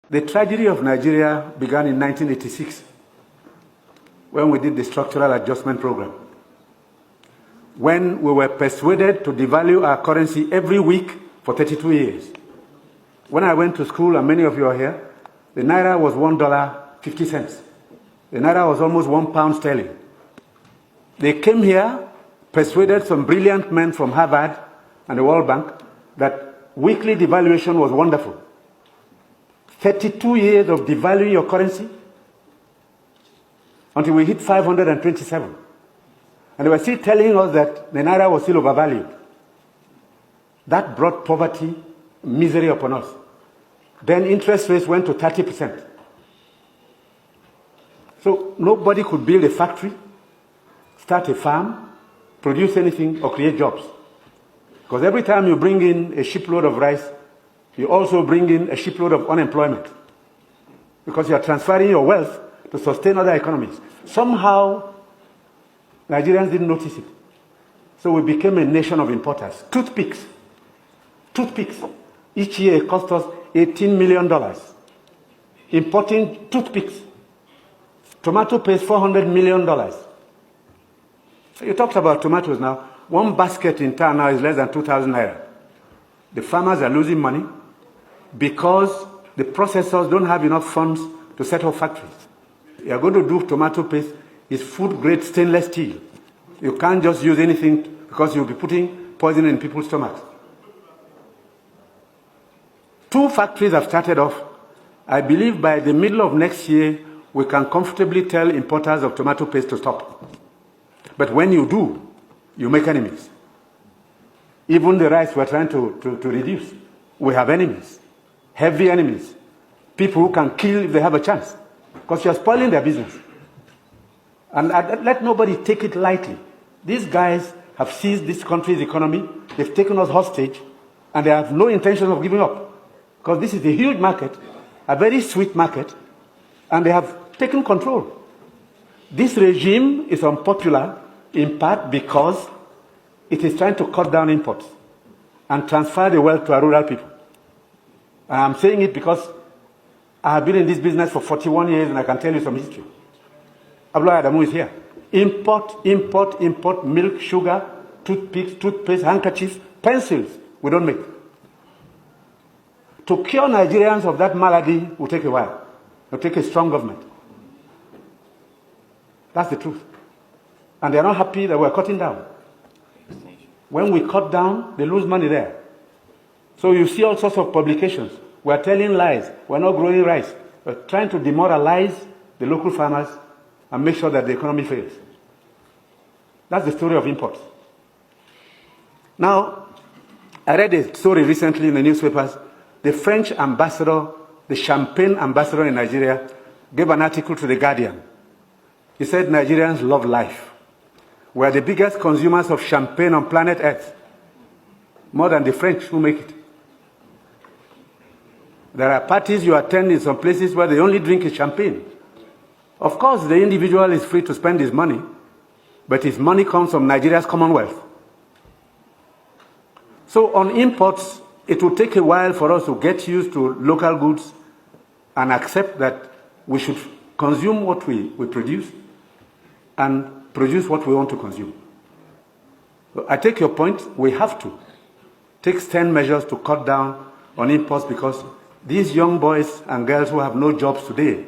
The tragedy of Nigeria began in 1986 when we did the structural adjustment program. When we were persuaded to devalue our currency every week for 32 years. When I went to school, and many of you are here, the Naira was $1.50. The Naira was almost £1 sterling. They came here, persuaded some brilliant men from Harvard and the World Bank that weekly devaluation was wonderful. 32 years of devaluing your currency until we hit 527. And they were still telling us that the Naira was still overvalued. That brought poverty, misery upon us. Then interest rates went to 30%. So nobody could build a factory, start a farm, produce anything, or create jobs. Because every time you bring in a shipload of rice, you also bring in a shipload of unemployment. Because you are transferring your wealth to sustain other economies. Somehow, Nigerians didn't notice it. So we became a nation of importers. Toothpicks. Toothpicks. Each year it cost us $18 million. Importing toothpicks. Tomato paste, $400 million. So you talked about tomatoes now. One basket in town now is less than 2,000 naira. The farmers are losing money because the processors don't have enough funds to set up factories. You are going to do tomato paste, it's food-grade stainless steel. You can't just use anything because you'll be putting poison in people's stomachs. 2 factories have started off. I believe by the middle of next year, we can comfortably tell importers of tomato paste to stop. But when you do, you make enemies. Even the rice we're trying to reduce, we have enemies, heavy enemies, people who can kill if they have a chance, because you're spoiling their business. And let nobody take it lightly. These guys have seized this country's economy, they've taken us hostage, and they have no intention of giving up. Because this is a huge market, a very sweet market, and they have taken control. This regime is unpopular in part because it is trying to cut down imports and transfer the wealth to our rural people. And I'm saying it because I have been in this business for 41 years and I can tell you some history. Abdullah Adamu is here. Import, milk, sugar, toothpicks, toothpaste, handkerchiefs, pencils, we don't make. To cure Nigerians of that malady will take a while. It will take a strong government. That's the truth. And they're not happy that we're cutting down. When we cut down, they lose money there. So you see all sorts of publications. We're telling lies. We're not growing rice. We're trying to demoralize the local farmers and make sure that the economy fails. That's the story of imports. Now, I read a story recently in the newspapers. The French ambassador, the champagne ambassador in Nigeria, gave an article to The Guardian. He said Nigerians love life. We are the biggest consumers of champagne on planet Earth, more than the French who make it. There are parties you attend in some places where the only drink is champagne. Of course, the individual is free to spend his money, but his money comes from Nigeria's commonwealth. So on imports, it will take a while for us to get used to local goods and accept that we should consume what we produce and produce what we want to consume. So I take your point. We have to take stern measures to cut down on imports because these young boys and girls who have no jobs today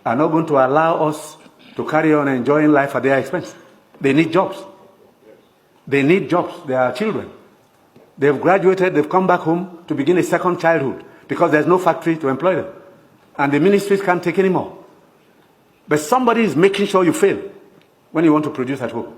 are not going to allow us to carry on enjoying life at their expense. They need jobs. They need jobs. They are children. They've graduated, they've come back home to begin a second childhood because there's no factory to employ them. And the ministries can't take any more. But somebody is making sure you fail when you want to produce at home.